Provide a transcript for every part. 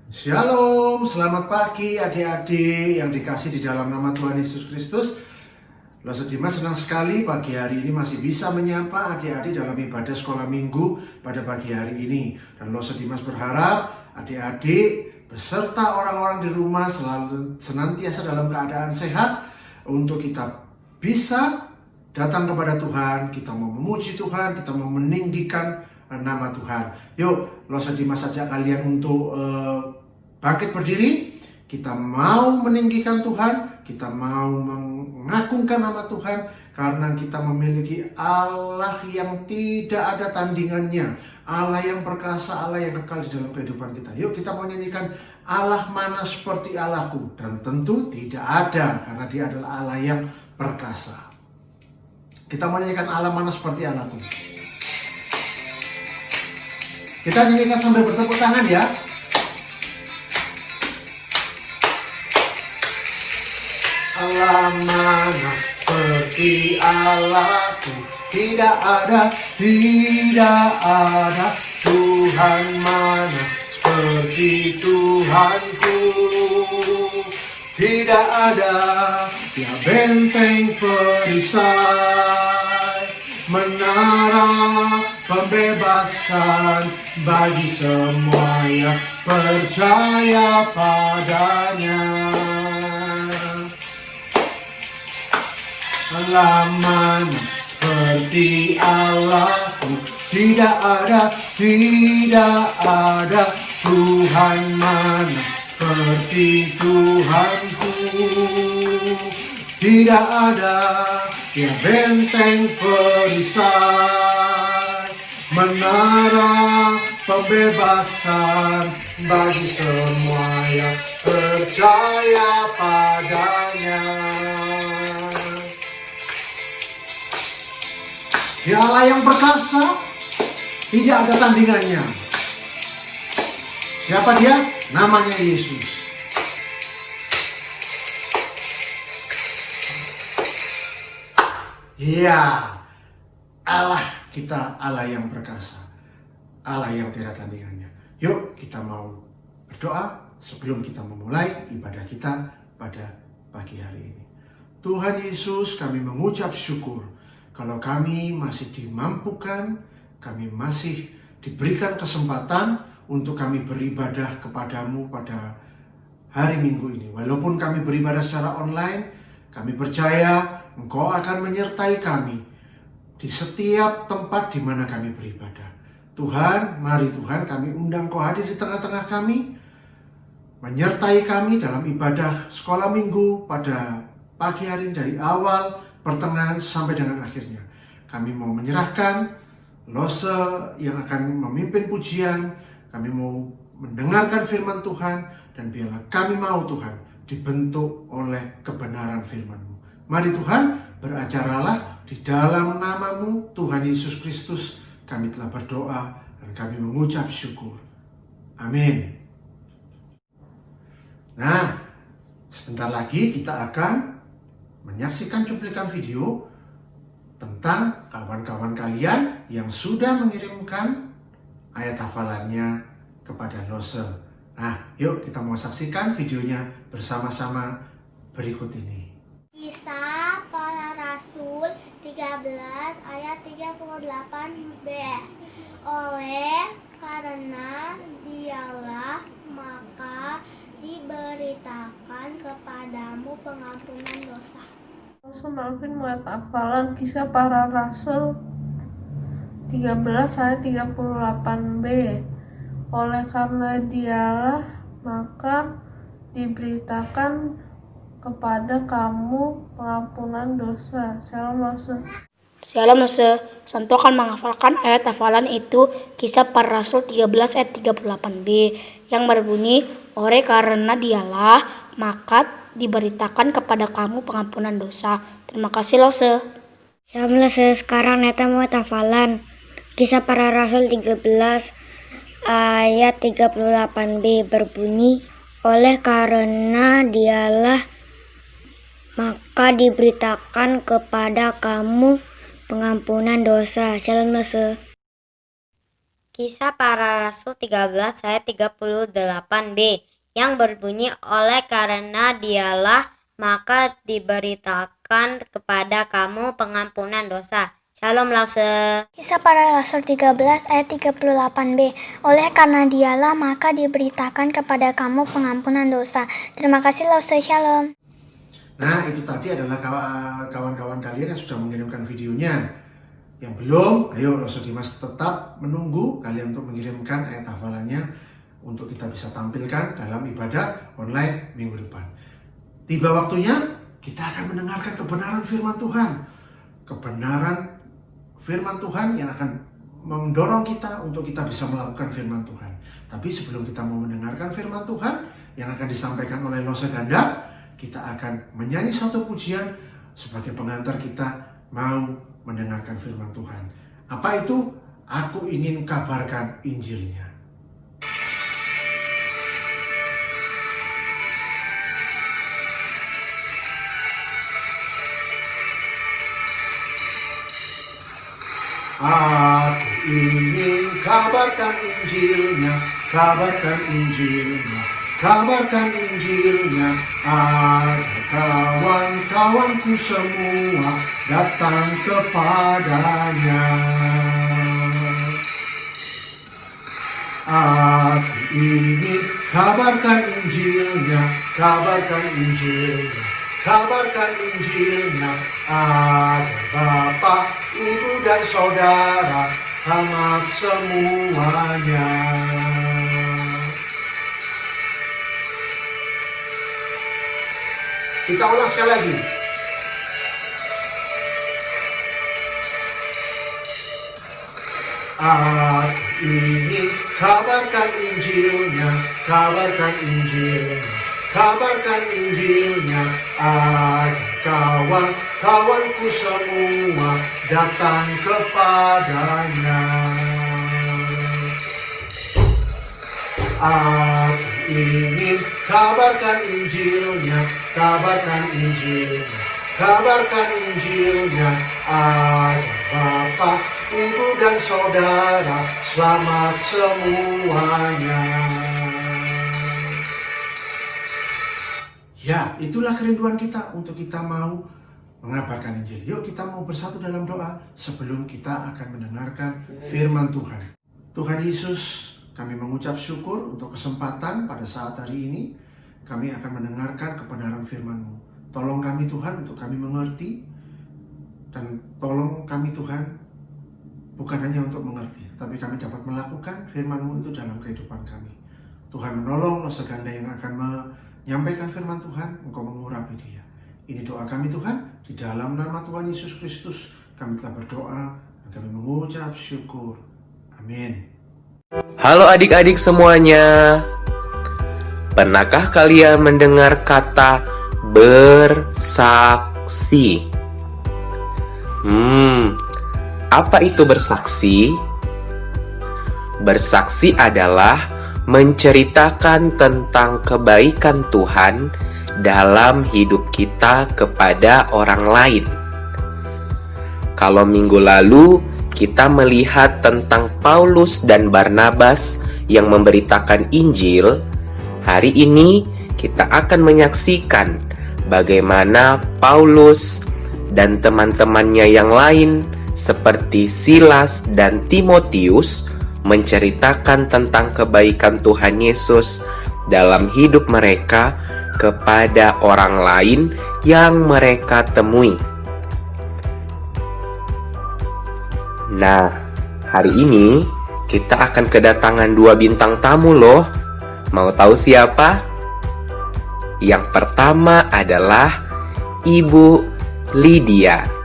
Shalom, selamat pagi adik-adik yang dikasih di dalam nama Tuhan Yesus Kristus. Losa Dimas senang sekali pagi hari ini masih bisa menyapa adik-adik dalam ibadah sekolah minggu pada pagi hari ini. Dan Losa Dimas berharap adik-adik beserta orang-orang di rumah selalu senantiasa dalam keadaan sehat untuk kita bisa datang kepada Tuhan, kita mau memuji Tuhan, kita mau meninggikan nama Tuhan. Yuk, Losa Dimas ajak kalian untuk bangkit berdiri. Kita mau meninggikan Tuhan, kita mau mengagungkan nama Tuhan, karena kita memiliki Allah yang tidak ada tandingannya, Allah yang perkasa, Allah yang kekal di dalam kehidupan kita. Yuk kita mau nyanyikan Allah mana seperti Allahku, dan tentu tidak ada, karena Dia adalah Allah yang perkasa. Kita mau nyanyikan Allah mana seperti Allahku. Kita nyanyikan sambil bertepuk tangan ya. Allah mana seperti Allahku, tidak ada Tuhan mana seperti Tuhanku. Tidak ada ya benteng perisai, menara pembebasan bagi semua yang percaya padanya. Allah mana seperti Allahku, tidak ada Tuhan mana seperti Tuhanku. Tidak ada ya benteng perisai, menara pembebasan bagi semua yang percaya padanya. Dia Allah yang perkasa, tidak ada tandingannya. Siapa Dia? Namanya Yesus. Ya, Allah kita, Allah yang perkasa, Allah yang tidak tandingannya. Yuk kita mau berdoa sebelum kita memulai ibadah kita pada pagi hari ini. Tuhan Yesus, kami mengucap syukur kalau kami masih dimampukan, kami masih diberikan kesempatan untuk kami beribadah kepadamu pada hari Minggu ini. Walaupun kami beribadah secara online, kami percaya Engkau akan menyertai kami di setiap tempat di mana kami beribadah. Tuhan, mari Tuhan, kami undang Kau hadir di tengah-tengah kami, menyertai kami dalam ibadah sekolah minggu pada pagi hari ini dari awal, pertengahan sampai dengan akhirnya. Kami mau menyerahkan Lose yang akan memimpin pujian, kami mau mendengarkan firman Tuhan, dan biarlah kami mau Tuhan dibentuk oleh kebenaran firman-Mu. Mari Tuhan, beracaralah di dalam nama-Mu Tuhan Yesus Kristus. Kami telah berdoa dan kami mengucap syukur. Amin. Nah, sebentar lagi kita akan menyaksikan cuplikan video tentang kawan-kawan kalian yang sudah mengirimkan ayat hafalannya kepada Lose. Nah, yuk kita mau saksikan videonya bersama-sama berikut ini. Kisah Para Rasul 13 ayat 38b. Oleh karena Dialah maka diberitakan kepadamu pengampunan dosa. Maafin muat hafalan Kisah Para Rasul 13 ayat 38b. Oleh karena Dialah maka diberitakan kepada kamu pengampunan dosa. Shalom Lose. Shalom Lose. Santo akan menghafalkan ayat hafalan itu Kisah Para Rasul 13 ayat 38b yang berbunyi, oleh karena Dialah maka diberitakan kepada kamu pengampunan dosa. Terima kasih Lose. Shalom Lose. Sekarang Neta mau hafalan Kisah Para Rasul 13 ayat 38b berbunyi, oleh karena Dialah maka diberitakan kepada kamu pengampunan dosa. Shalom Lose. Kisah Para Rasul 13 ayat 38b yang berbunyi, oleh karena dialah maka diberitakan kepada kamu pengampunan dosa. Shalom Lause. Kisah Para Rasul 13 ayat 38b. Oleh karena dialah maka diberitakan kepada kamu pengampunan dosa. Terima kasih Lause, shalom. Nah, itu tadi adalah kawan-kawan kalian yang sudah mengirimkan videonya. Yang belum, ayo Lause Dimas tetap menunggu kalian untuk mengirimkan ayat hafalannya untuk kita bisa tampilkan dalam ibadah online minggu depan. Tiba waktunya kita akan mendengarkan kebenaran firman Tuhan. Kebenaran firman Tuhan yang akan mendorong kita untuk kita bisa melakukan firman Tuhan. Tapi sebelum kita mau mendengarkan firman Tuhan yang akan disampaikan oleh Lause Ganda, kita akan menyanyi satu pujian sebagai pengantar kita mau mendengarkan firman Tuhan. Apa itu? Aku ingin kabarkan Injilnya. Aku ingin kabarkan Injilnya, kabarkan Injilnya, kabarkan Injilnya. Agar kawan-kawanku semua datang kepadanya. Aku ingin kabarkan Injilnya, kabarkan Injilnya, kabarkan Injilnya. Agar Bapak, Ibu dan Saudara selamat semuanya. Kita ulang sekali lagi. Aku ingin kabarkan Injilnya, kabarkan Injilnya, kabarkan Injilnya. Agar kawan-kawanku semua datang kepadanya. Aku ingin kabarkan Injilnya, kabarkan Injilnya, kabarkan Injilnya. Agar Bapak, Ibu dan Saudara selamat semuanya. Ya, itulah kerinduan kita untuk kita mau mengabarkan Injil. Yuk kita mau bersatu dalam doa sebelum kita akan mendengarkan firman Tuhan. Tuhan Yesus, kami mengucap syukur untuk kesempatan pada saat hari ini. Kami akan mendengarkan kebenaran firman-Mu. Tolong kami Tuhan untuk kami mengerti. Dan tolong kami Tuhan, bukan hanya untuk mengerti, tapi kami dapat melakukan firman-Mu itu dalam kehidupan kami. Tuhan menolong Lause Ganda yang akan menyampaikan firman Tuhan, Engkau mengurapi dia. Ini doa kami Tuhan, di dalam nama Tuhan Yesus Kristus kami telah berdoa dan kami mengucap syukur. Amin. Halo adik-adik semuanya. Pernahkah kalian mendengar kata bersaksi? Apa itu bersaksi? Bersaksi adalah menceritakan tentang kebaikan Tuhan dalam hidup kita kepada orang lain. Kalau minggu lalu kita melihat tentang Paulus dan Barnabas yang memberitakan Injil, hari ini kita akan menyaksikan bagaimana Paulus dan teman-temannya yang lain seperti Silas dan Timotius menceritakan tentang kebaikan Tuhan Yesus dalam hidup mereka kepada orang lain yang mereka temui. Nah, hari ini kita akan kedatangan 2 bintang tamu loh. Mau tahu siapa? Yang pertama adalah Ibu Lydia.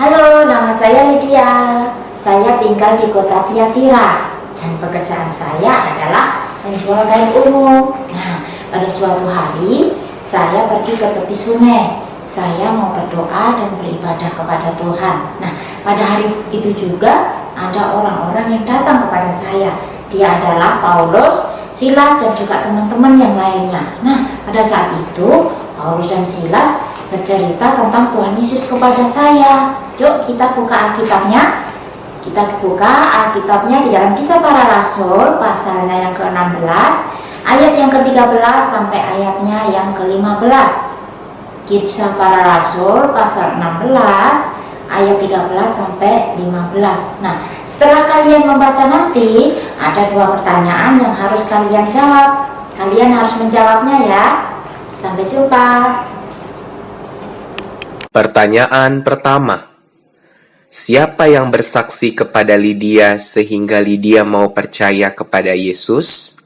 Halo, nama saya Lydia. Saya tinggal di kota Tiatira dan pekerjaan saya adalah menjual kain ungu. Nah, pada suatu hari saya pergi ke tepi sungai. Saya mau berdoa dan beribadah kepada Tuhan. Nah, pada hari itu juga ada orang-orang yang datang kepada saya. Dia adalah Paulus, Silas dan juga teman-teman yang lainnya. Nah, pada saat itu Paulus dan Silas bercerita tentang Tuhan Yesus kepada saya. Yuk kita buka Alkitabnya. Kita buka Alkitabnya di dalam Kisah Para Rasul pasalnya yang ke-16 ayat yang ke-13 sampai ayatnya yang ke-15. Kisah Para Rasul pasal 16 ayat 13 sampai 15. Nah, setelah kalian membaca nanti ada 2 pertanyaan yang harus kalian jawab. Kalian harus menjawabnya ya. Sampai jumpa. Pertanyaan pertama. Siapa yang bersaksi kepada Lydia sehingga Lydia mau percaya kepada Yesus?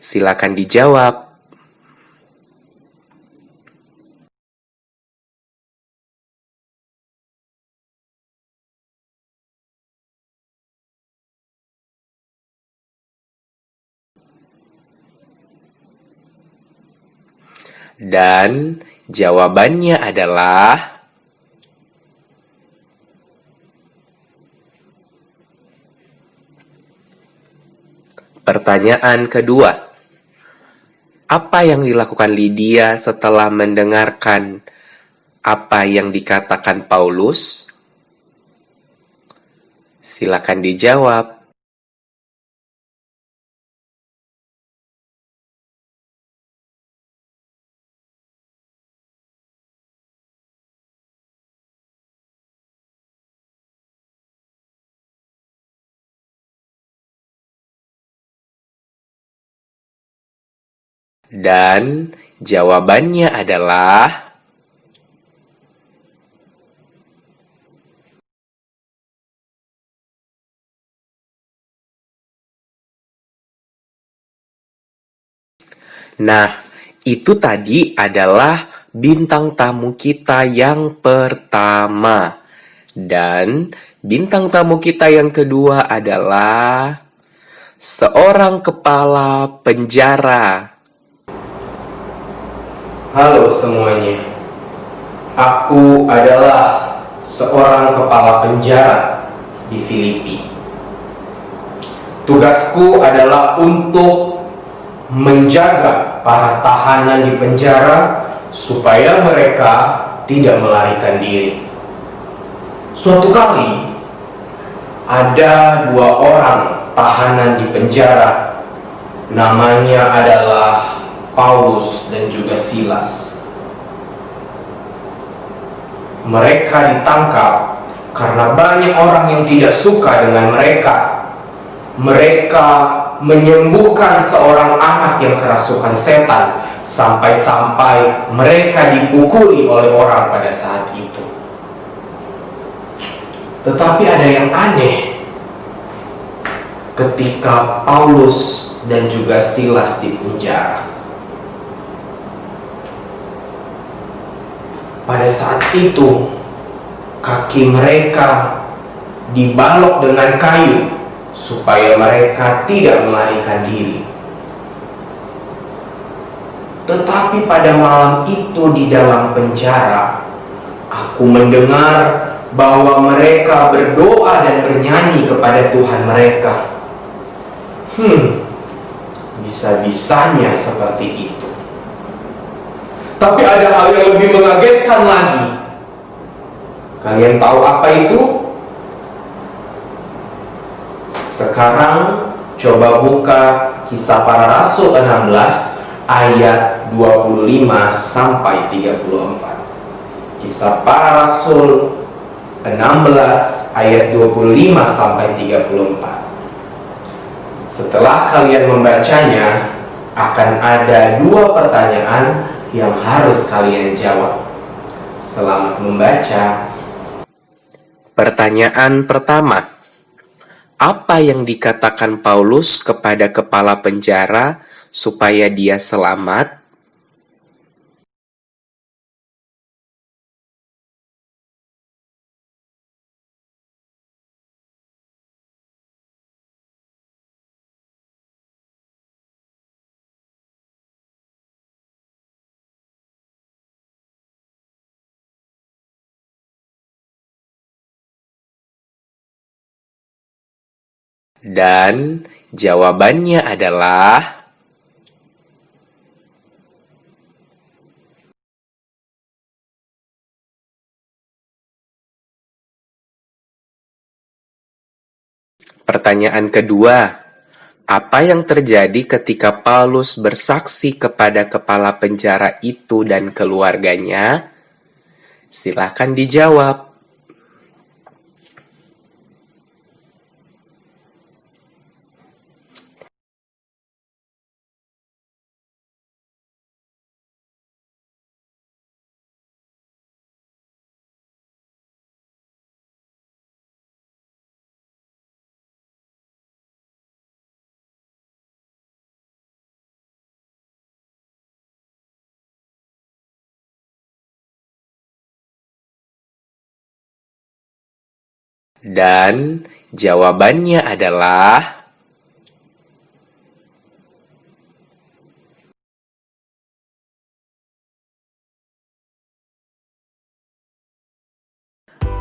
Silakan dijawab. Dan jawabannya adalah pertanyaan kedua. Apa yang dilakukan Lydia setelah mendengarkan apa yang dikatakan Paulus? Silakan dijawab. Dan jawabannya adalah nah, itu tadi adalah bintang tamu kita yang pertama. Dan bintang tamu kita yang kedua adalah seorang kepala penjara. Halo semuanya, aku adalah seorang kepala penjara di Filipi. Tugasku adalah untuk menjaga para tahanan di penjara supaya mereka tidak melarikan diri. Suatu kali, ada 2 orang tahanan di penjara, namanya adalah Paulus dan juga Silas. Mereka ditangkap karena banyak orang yang tidak suka dengan mereka. Mereka menyembuhkan seorang anak yang kerasukan setan, sampai-sampai mereka dipukuli oleh orang pada saat itu. Tetapi ada yang aneh. Ketika Paulus dan juga Silas di penjara, pada saat itu, kaki mereka dibalok dengan kayu supaya mereka tidak melarikan diri. Tetapi pada malam itu di dalam penjara, aku mendengar bahwa mereka berdoa dan bernyanyi kepada Tuhan mereka. Bisa-bisanya seperti itu. Tapi ada hal yang lebih mengagetkan lagi. Kalian tahu apa itu? Sekarang coba buka Kisah Para Rasul 16 ayat 25 sampai 34. Kisah Para Rasul 16 ayat 25 sampai 34. Setelah kalian membacanya, akan ada 2 pertanyaan yang harus kalian jawab. Selamat membaca. Pertanyaan pertama. Apa yang dikatakan Paulus kepada kepala penjara supaya dia selamat? Dan jawabannya adalah Pertanyaan kedua, apa yang terjadi ketika Paulus bersaksi kepada kepala penjara itu dan keluarganya? Silakan dijawab. Dan jawabannya adalah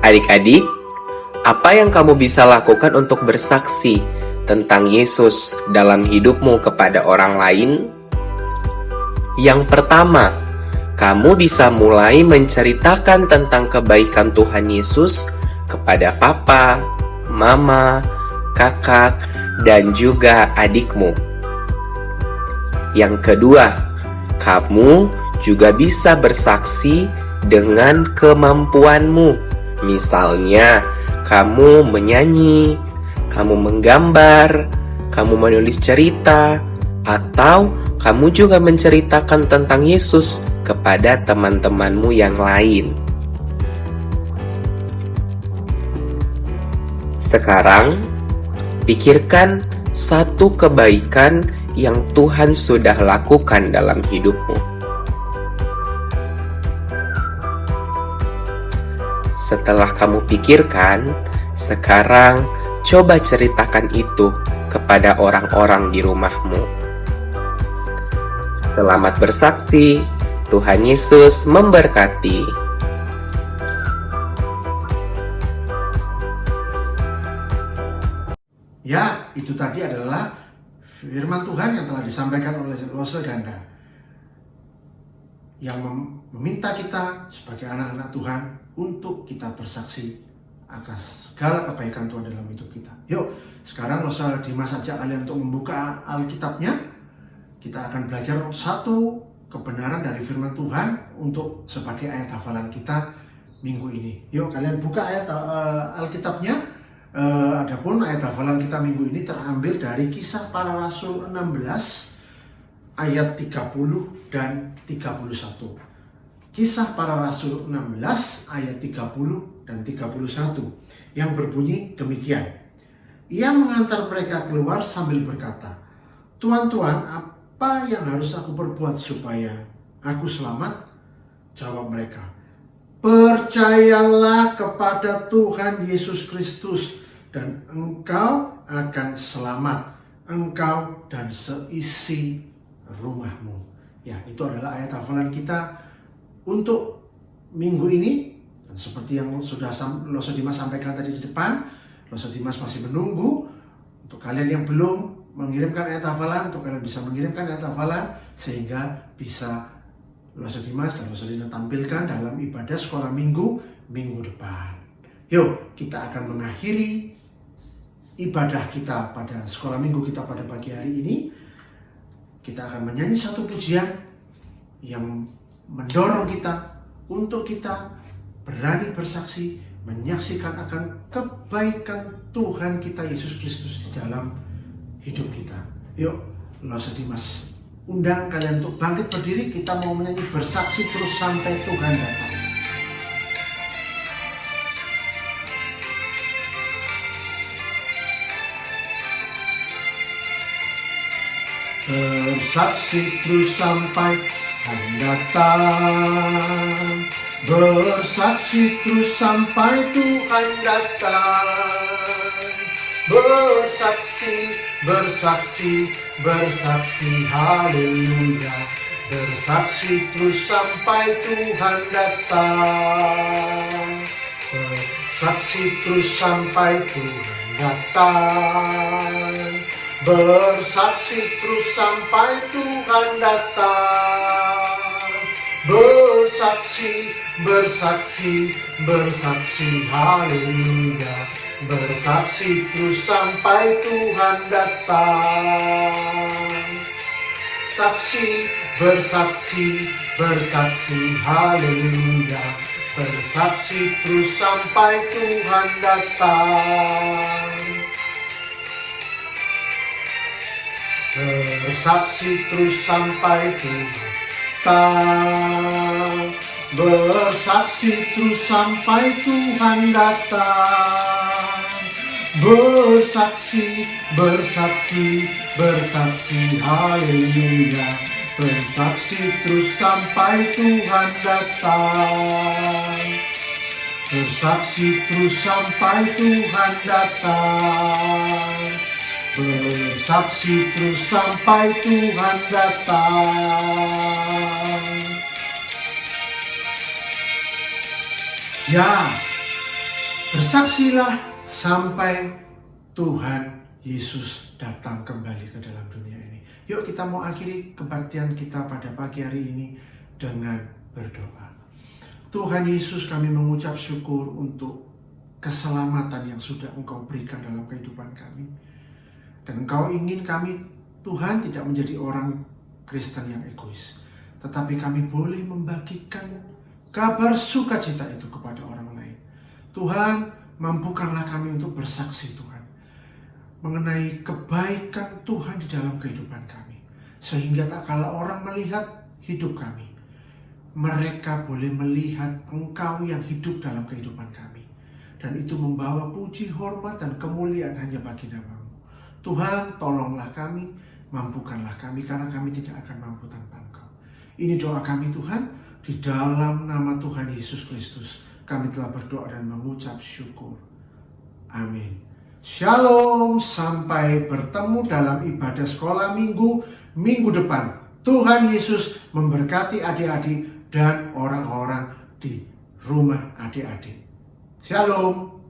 adik-adik, apa yang kamu bisa lakukan untuk bersaksi tentang Yesus dalam hidupmu kepada orang lain? Yang pertama, kamu bisa mulai menceritakan tentang kebaikan Tuhan Yesus kepada papa, mama, kakak, dan juga adikmu. Yang kedua, kamu juga bisa bersaksi dengan kemampuanmu. Misalnya, kamu menyanyi, kamu menggambar, kamu menulis cerita, atau kamu juga menceritakan tentang Yesus kepada teman-temanmu yang lain. Sekarang, pikirkan satu kebaikan yang Tuhan sudah lakukan dalam hidupmu. Setelah kamu pikirkan, sekarang coba ceritakan itu kepada orang-orang di rumahmu. Selamat bersaksi, Tuhan Yesus memberkati. Ya, itu tadi adalah firman Tuhan yang telah disampaikan oleh Lose Ganda, yang meminta kita sebagai anak-anak Tuhan untuk kita bersaksi atas segala kebaikan Tuhan dalam hidup kita. Yuk, sekarang Lose Dimas ajak kalian untuk membuka Alkitabnya. Kita akan belajar satu kebenaran dari firman Tuhan untuk sebagai ayat hafalan kita minggu ini. Yuk, kalian buka ayat Alkitabnya. Adapun ayat hafalan kita minggu ini terambil dari Kisah Para Rasul 16 ayat 30 dan 31. Kisah Para Rasul 16 ayat 30 dan 31 yang berbunyi demikian. Ia mengantar mereka keluar sambil berkata, "Tuan-tuan, apa yang harus aku perbuat supaya aku selamat?" Jawab mereka, "Percayalah kepada Tuhan Yesus Kristus dan engkau akan selamat, engkau dan seisi rumahmu." Ya, itu adalah ayat hafalan kita untuk minggu ini. Dan seperti yang sudah Lose Dimas sampaikan tadi di depan, Lose Dimas masih menunggu untuk kalian yang belum mengirimkan ayat hafalan, untuk kalian bisa mengirimkan ayat hafalan sehingga bisa Lose Dimas dan Lose Dina tampilkan dalam ibadah sekolah minggu depan. Yuk, kita akan mengakhiri ibadah kita pada sekolah minggu kita pada pagi hari ini. Kita akan menyanyi satu pujian yang mendorong kita untuk kita berani bersaksi, menyaksikan akan kebaikan Tuhan kita Yesus Kristus di dalam hidup kita. Yuk, Lose Dimas undang kalian untuk bangkit berdiri. Kita mau menyanyi bersaksi terus sampai Tuhan datang. Bersaksi terus sampai Tuhan datang. Bersaksi terus sampai Tuhan datang. Bersaksi, bersaksi, bersaksi, haleluya. Bersaksi terus sampai Tuhan datang. Bersaksi terus sampai Tuhan datang. Bersaksi terus sampai Tuhan datang. Bersaksi, bersaksi, bersaksi, haleluya. bersaksi terus sampai Tuhan datang. Saksi, bersaksi, bersaksi, haleluya. Bersaksi terus sampai Tuhan datang. Bersaksi terus sampai Tuhan datang. Bersaksi terus sampai Tuhan datang. Bersaksi, bersaksi, bersaksi, haleluya. Bersaksi terus sampai Tuhan datang. Bersaksi terus sampai Tuhan datang. Bersaksi terus sampai Tuhan datang. Ya, bersaksilah sampai Tuhan Yesus datang kembali ke dalam dunia ini. Yuk kita mau akhiri kebaktian kita pada pagi hari ini dengan berdoa. Tuhan Yesus, kami mengucap syukur untuk keselamatan yang sudah Engkau berikan dalam kehidupan kami. Dan Engkau ingin kami, Tuhan, tidak menjadi orang Kristen yang egois. Tetapi kami boleh membagikan kabar sukacita itu kepada orang lain. Tuhan, mampukanlah kami untuk bersaksi, Tuhan, mengenai kebaikan Tuhan di dalam kehidupan kami. Sehingga tak kala orang melihat hidup kami, mereka boleh melihat Engkau yang hidup dalam kehidupan kami. Dan itu membawa puji, hormat, dan kemuliaan hanya bagi nama-Mu. Tuhan, tolonglah kami, mampukanlah kami, karena kami tidak akan mampu tanpa Engkau. Ini doa kami, Tuhan, di dalam nama Tuhan Yesus Kristus. Kami telah berdoa dan mengucap syukur. Amin. Shalom, sampai bertemu dalam ibadah sekolah minggu depan. Tuhan Yesus memberkati adik-adik dan orang-orang di rumah adik-adik. Shalom.